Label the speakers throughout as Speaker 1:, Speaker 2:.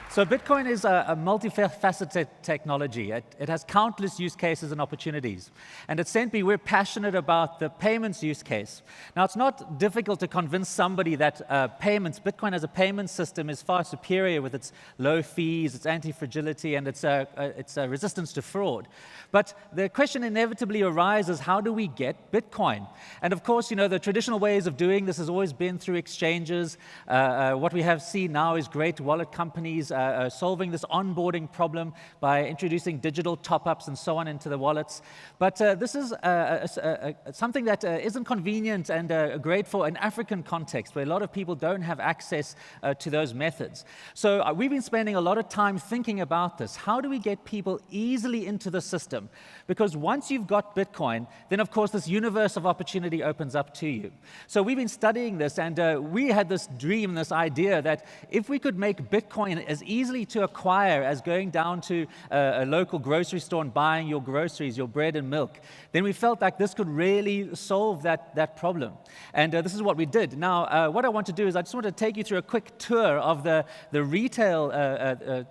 Speaker 1: So Bitcoin is a multifaceted technology. It has countless use cases and opportunities. And at Centbee, we're passionate about the payments use case. Now, it's not difficult to convince somebody that Bitcoin as a payment system is far superior with its low fees, its anti-fragility, and its resistance to fraud. But the question inevitably arises, how do we get Bitcoin? And of course, the traditional ways of doing this has always been through exchanges. What we have seen now is great wallet companies solving this onboarding problem by introducing digital top-ups and so on into the wallets. But this is something that isn't convenient and great for an African context where a lot of people don't have access to those methods. So we've been spending a lot of time thinking about this. How do we get people easily into the system? Because once you've got Bitcoin, then of course this universe of opportunity opens up to you. So we've been studying this, and we had this dream, this idea that if we could make Bitcoin as easily to acquire as going down to a local grocery store and buying your groceries, your bread and milk, then we felt like this could really solve that problem. And this is what we did. Now, what I want to do is I just want to take you through a quick tour of the retail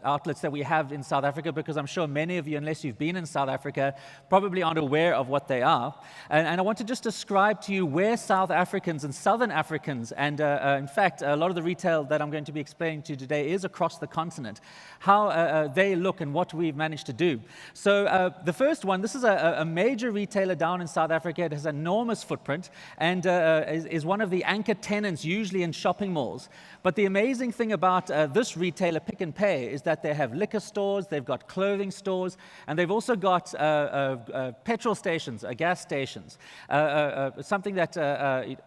Speaker 1: outlets that we have in South Africa, because I'm sure many of you, unless you've been in South Africa, probably aren't aware of what they are. And I want to just describe to you where South Africans and Southern Africans, and in fact, a lot of the retail that I'm going to be explaining to you today is across the continent, how they look and what we've managed to do. So the first one, this is a major retailer down in South Africa. It has an enormous footprint and is one of the anchor tenants usually in shopping malls. But the amazing thing about this retailer, Pick n Pay, is that they have liquor stores, they've got clothing stores, and they've also got petrol stations, gas stations, something that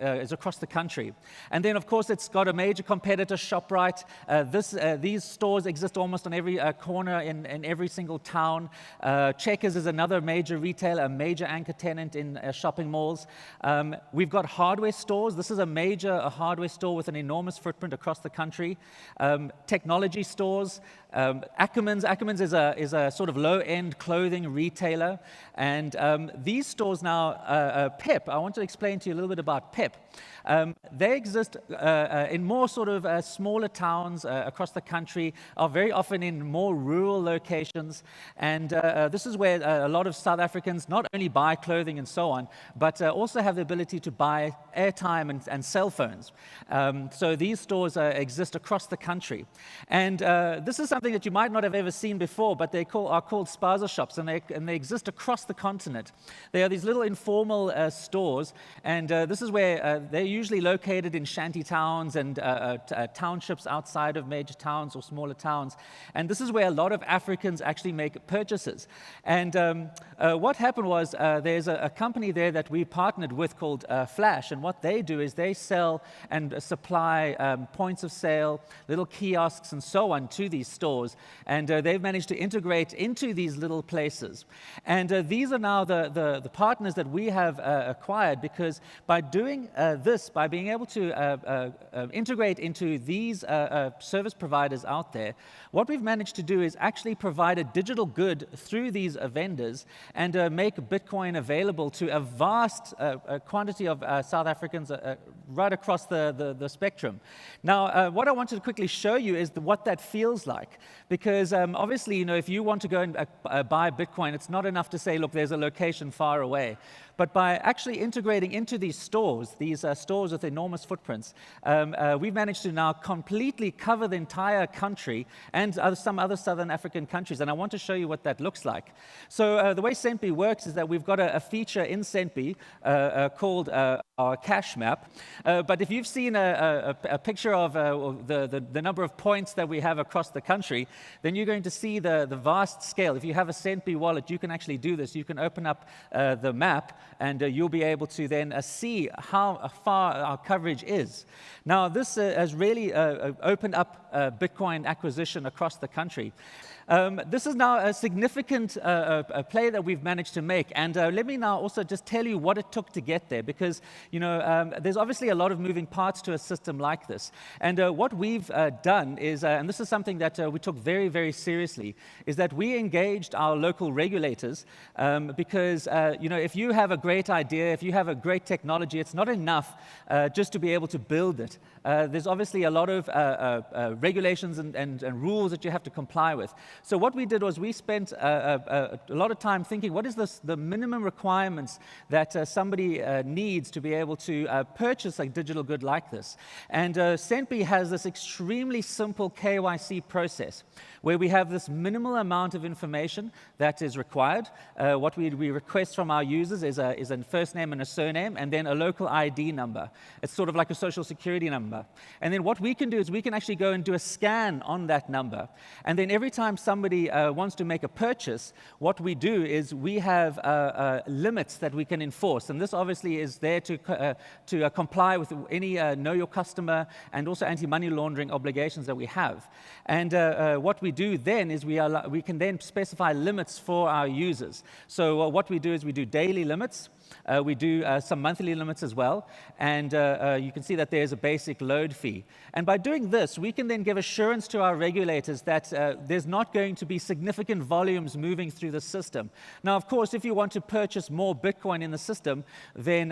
Speaker 1: is across the country. And then, of course, it's got a major competitor, ShopRite. These stores exist almost on every corner in every single town. Checkers is another major retailer, a major anchor tenant in shopping malls. We've got hardware stores. This is a major hardware store with an enormous footprint across the country. Technology stores. Ackermans is a sort of low-end clothing retailer. And these stores now, Pep, I want to explain to you a little bit about Pep. They exist in more sort of smaller towns across the country, are very often in more rural locations. And this is where a lot of South Africans not only buy clothing and so on, but also have the ability to buy airtime and cell phones. So these stores exist across the country. And this is something that you might not have ever seen before, but they are called spaza shops, and they exist across the continent. They are these little informal stores, and this is where they're usually located in shanty towns and townships outside of major towns or smaller towns. And this is where a lot of Africans actually make purchases. And what happened was there's a company there that we partnered with called Flash, and what they do is they sell and supply points of sale, little kiosks and so on to these stores, and they've managed to integrate into these little places. And these are now the partners that we have acquired, because by doing this, by being able to integrate into these service providers out there, what we've managed to do is actually provide a digital good through these vendors and make Bitcoin available to a vast quantity of South Africans right across the spectrum. Now, what I wanted to quickly show you is what that feels like, because obviously, if you want to go and buy Bitcoin, it's not enough to say, look, there's a location far away. But by actually integrating into these stores with enormous footprints, we've managed to now completely cover the entire country and some other Southern African countries. And I want to show you what that looks like. So the way Centbee works is that we've got a feature in Centbee called our cash map. But if you've seen a picture of the number of points that we have across the country, then you're going to see the vast scale. If you have a Centbee wallet, you can actually do this. You can open up the map, and you'll be able to then see how far our coverage is. Now, this has really opened up Bitcoin acquisition across the country. This is now a significant play that we've managed to make, and let me now also just tell you what it took to get there, because there's obviously a lot of moving parts to a system like this. And what we've done is, and this is something that we took very, very seriously, is that we engaged our local regulators, because if you have a great idea, if you have a great technology, it's not enough just to be able to build it. there's obviously a lot of regulations and rules that you have to comply with. So what we did was we spent a lot of time thinking, what is the minimum requirements that somebody needs to be able to purchase a digital good like this? And Centbee has this extremely simple KYC process where we have this minimal amount of information that is required. What we request from our users is a first name and a surname, and then a local ID number. It's sort of like a social security number. And then what we can do is we can actually go and do a scan on that number. And then every time somebody wants to make a purchase, what we do is we have limits that we can enforce. And this obviously is there to comply with any know your customer and also anti-money laundering obligations that we have. And what we do then is we can then specify limits for our users. So what we do is we do daily limits. We do some monthly limits as well, and you can see that there's a basic load fee. And by doing this, we can then give assurance to our regulators that there's not going to be significant volumes moving through the system. Now, of course, if you want to purchase more Bitcoin in the system, then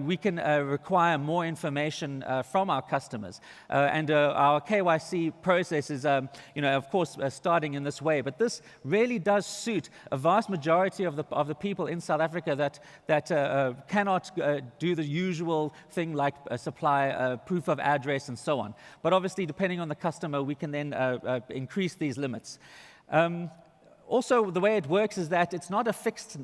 Speaker 1: we can require more information from our customers. And our KYC process is, of course, starting in this way. But this really does suit a vast majority of the people in South Africa that cannot do the usual thing like supply proof of address and so on. But obviously, depending on the customer, we can then increase these limits. Also, the way it works is that it's not a fixed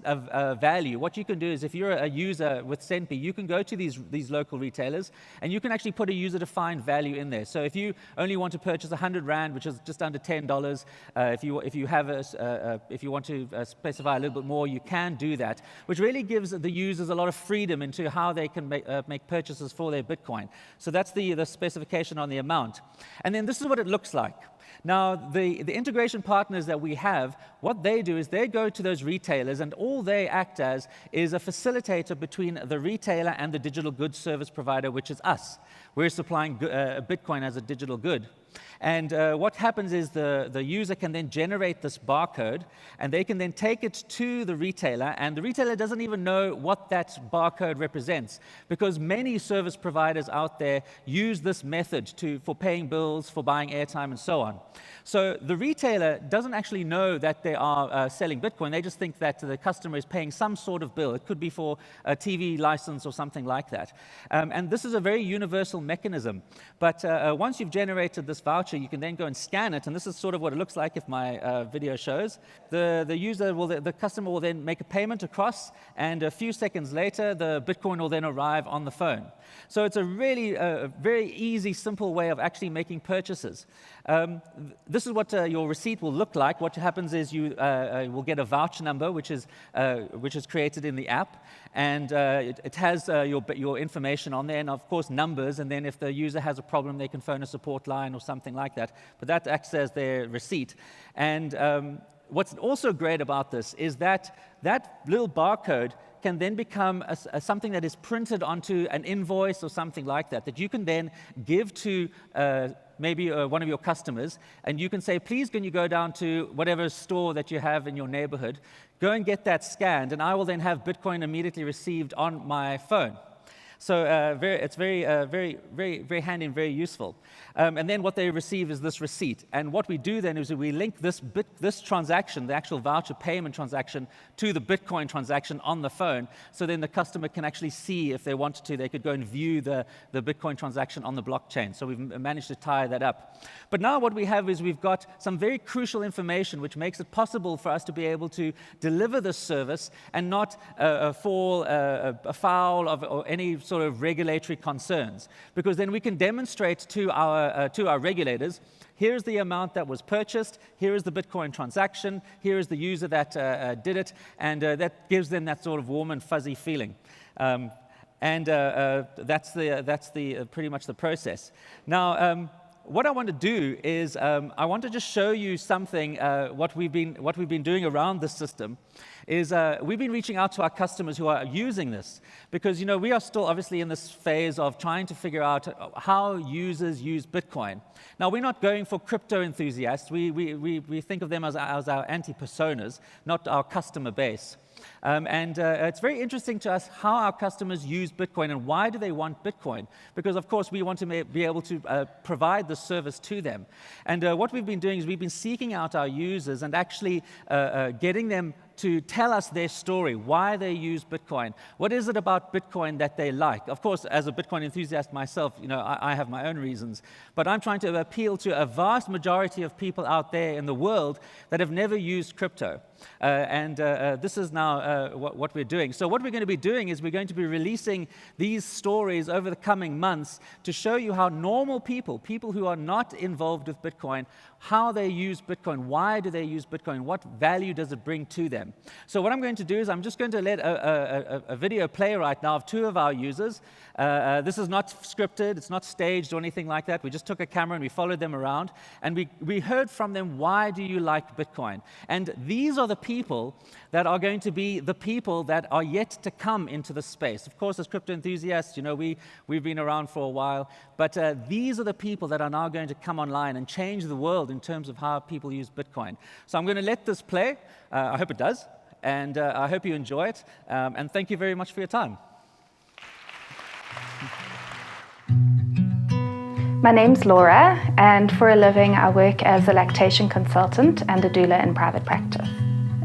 Speaker 1: value. What you can do is if you're a user with Centbee, you can go to these local retailers and you can actually put a user-defined value in there. So if you only want to purchase 100 Rand, which is just under $10, if you want to specify a little bit more, you can do that, which really gives the users a lot of freedom into how they can make purchases for their Bitcoin. So that's the specification on the amount. And then this is what it looks like. Now, the integration partners that we have, what they do is they go to those retailers, and all they act as is a facilitator between the retailer and the digital goods service provider, which is us. We're supplying Bitcoin as a digital good. And what happens is the user can then generate this barcode, and they can then take it to the retailer, and the retailer doesn't even know what that barcode represents, because many service providers out there use this method for paying bills, for buying airtime, and so on. So the retailer doesn't actually know that they are selling Bitcoin. They just think that the customer is paying some sort of bill. It could be for a TV license or something like that. And this is a very universal mechanism. But once you've generated this voucher, you can then go and scan it, and this is sort of what it looks like if my video shows. The customer will then make a payment across, and a few seconds later, the Bitcoin will then arrive on the phone. So it's a really very easy, simple way of actually making purchases. This is what your receipt will look like. What happens is you will get a voucher number, which is created in the app, and it has your information on there, and of course numbers. And then if the user has a problem, they can phone a support line or something like that. But that acts as their receipt. And what's also great about this is that little barcode can then become something that is printed onto an invoice or something like that you can then give to maybe one of your customers, and you can say, please, can you go down to whatever store that you have in your neighborhood, go and get that scanned, and I will then have Bitcoin immediately received on my phone. So it's very handy and very useful. And then what they receive is this receipt. And what we do then is we link this transaction, the actual voucher payment transaction, to the Bitcoin transaction on the phone. So then the customer can actually see, if they wanted to, they could go and view the Bitcoin transaction on the blockchain. So we've managed to tie that up. But now what we have is we've got some very crucial information which makes it possible for us to be able to deliver this service and not fall afoul of any sort of regulatory concerns, because then we can demonstrate to our regulators, here's the amount that was purchased, here is the Bitcoin transaction, here is the user that did it, and that gives them that sort of warm and fuzzy feeling. That's pretty much the process. Now, what I want to do is I want to just show you something. What we've been doing around this system is we've been reaching out to our customers who are using this, because we are still obviously in this phase of trying to figure out how users use Bitcoin. Now, we're not going for crypto enthusiasts. We think of them as our anti-personas, not our customer base. It's very interesting to us how our customers use Bitcoin and why do they want Bitcoin? Because, of course, we want to be able to provide the service to them. And what we've been doing is we've been seeking out our users and actually getting them to tell us their story, why they use Bitcoin. What is it about Bitcoin that they like? Of course, as a Bitcoin enthusiast myself, I have my own reasons, but I'm trying to appeal to a vast majority of people out there in the world that have never used crypto. This is now what we're doing. So what we're going to be doing is we're going to be releasing these stories over the coming months to show you how normal people who are not involved with Bitcoin, how they use Bitcoin, why do they use Bitcoin, what value does it bring to them. So what I'm going to do is I'm just going to let a video play right now of two of our users. This is not scripted, it's not staged or anything like that. We just took a camera and we followed them around, and we heard from them, why do you like Bitcoin? And these are the people that are going to be the people that are yet to come into the space. Of course, as crypto enthusiasts, we've been around for a while, but these are the people that are now going to come online and change the world in terms of how people use Bitcoin. So I'm going to let this play. I hope it does, and I hope you enjoy it, and thank you very much for your time.
Speaker 2: My name's Laura, and for a living I work as a lactation consultant and a doula in private practice.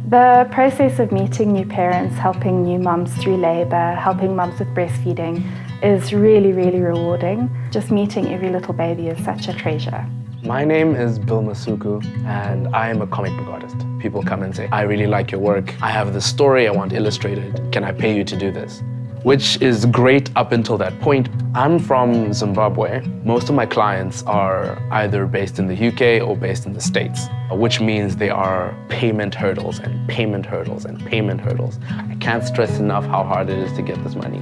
Speaker 2: The process of meeting new parents, helping new mums through labour, helping mums with breastfeeding is really, really rewarding. Just meeting every little baby is such a treasure.
Speaker 3: My name is Bill Masuku, and I am a comic book artist. People come and say, I really like your work. I have this story I want illustrated. Can I pay you to do this? Which is great up until that point. I'm from Zimbabwe. Most of my clients are either based in the UK or based in the States, which means they are payment hurdles and payment hurdles and payment hurdles. I can't stress enough how hard it is to get this money.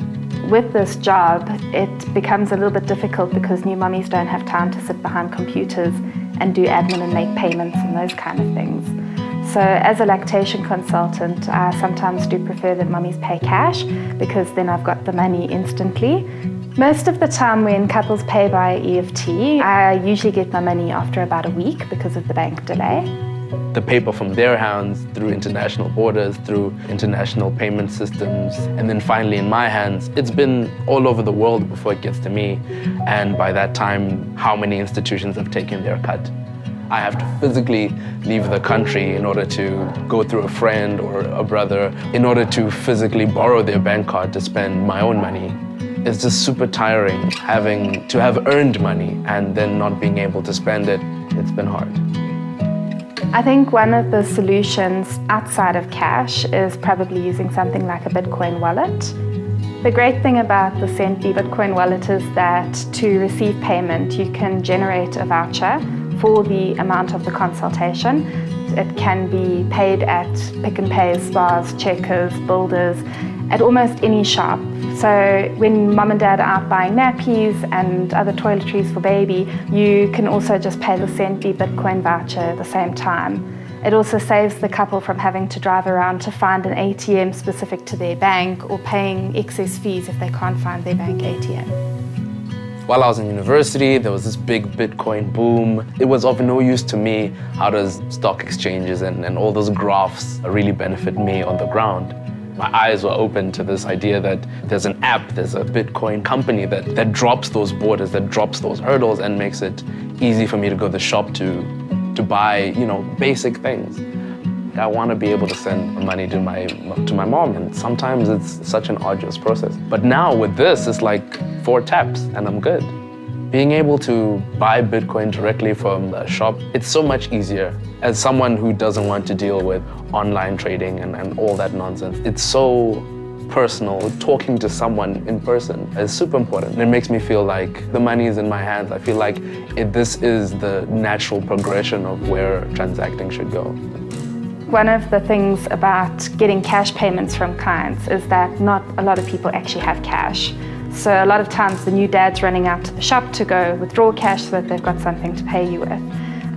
Speaker 2: With this job, it becomes a little bit difficult because new mummies don't have time to sit behind computers and do admin and make payments and those kind of things. So as a lactation consultant, I sometimes do prefer that mummies pay cash because then I've got the money instantly. Most of the time when couples pay by EFT, I usually get my money after about a week because of the bank delay.
Speaker 3: The paper from their hands through international borders, through international payment systems, and then finally in my hands. It's been all over the world before it gets to me, and by that time, how many institutions have taken their cut? I have to physically leave the country in order to go through a friend or a brother, in order to physically borrow their bank card to spend my own money. It's just super tiring having to have earned money and then not being able to spend it. It's been hard.
Speaker 2: I think one of the solutions outside of cash is probably using something like a Bitcoin wallet. The great thing about the Centbee Bitcoin wallet is that to receive payment, you can generate a voucher for the amount of the consultation. It can be paid at Pick n Pay, Spars, Checkers, Builders, at almost any shop. So when mum and dad are out buying nappies and other toiletries for baby, you can also just pay the Centbee Bitcoin voucher at the same time. It also saves the couple from having to drive around to find an ATM specific to their bank or paying excess fees if they can't find their bank ATM.
Speaker 3: While I was in university, there was this big Bitcoin boom. It was of no use to me. How does stock exchanges and all those graphs really benefit me on the ground? My eyes were open to this idea that there's an app, there's a Bitcoin company that drops those borders, that drops those hurdles and makes it easy for me to go to the shop to buy, basic things. I want to be able to send money to my mom, and sometimes it's such an arduous process. But now with this, it's like 4 taps and I'm good. Being able to buy Bitcoin directly from the shop, it's so much easier. As someone who doesn't want to deal with online trading and all that nonsense, it's so personal. Talking to someone in person is super important. It makes me feel like the money is in my hands. I feel like this is the natural progression of where transacting should go.
Speaker 2: One of the things about getting cash payments from clients is that not a lot of people actually have cash. So a lot of times the new dad's running out to the shop to go withdraw cash so that they've got something to pay you with.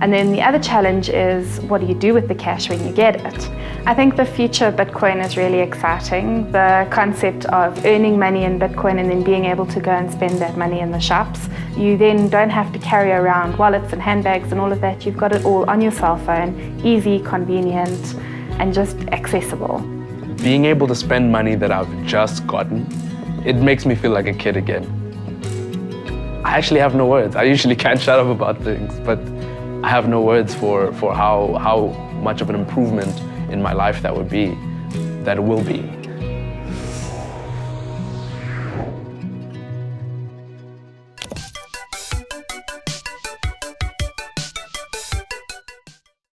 Speaker 2: And then the other challenge is, what do you do with the cash when you get it? I think the future of Bitcoin is really exciting. The concept of earning money in Bitcoin and then being able to go and spend that money in the shops. You then don't have to carry around wallets and handbags and all of that. You've got it all on your cell phone, easy, convenient, and just accessible.
Speaker 3: being able to spend money that I've just gotten, it makes me feel like a kid again. I actually have no words. I usually can't shut up about things, but I have no words for how much of an improvement in my life that would be, that it will be.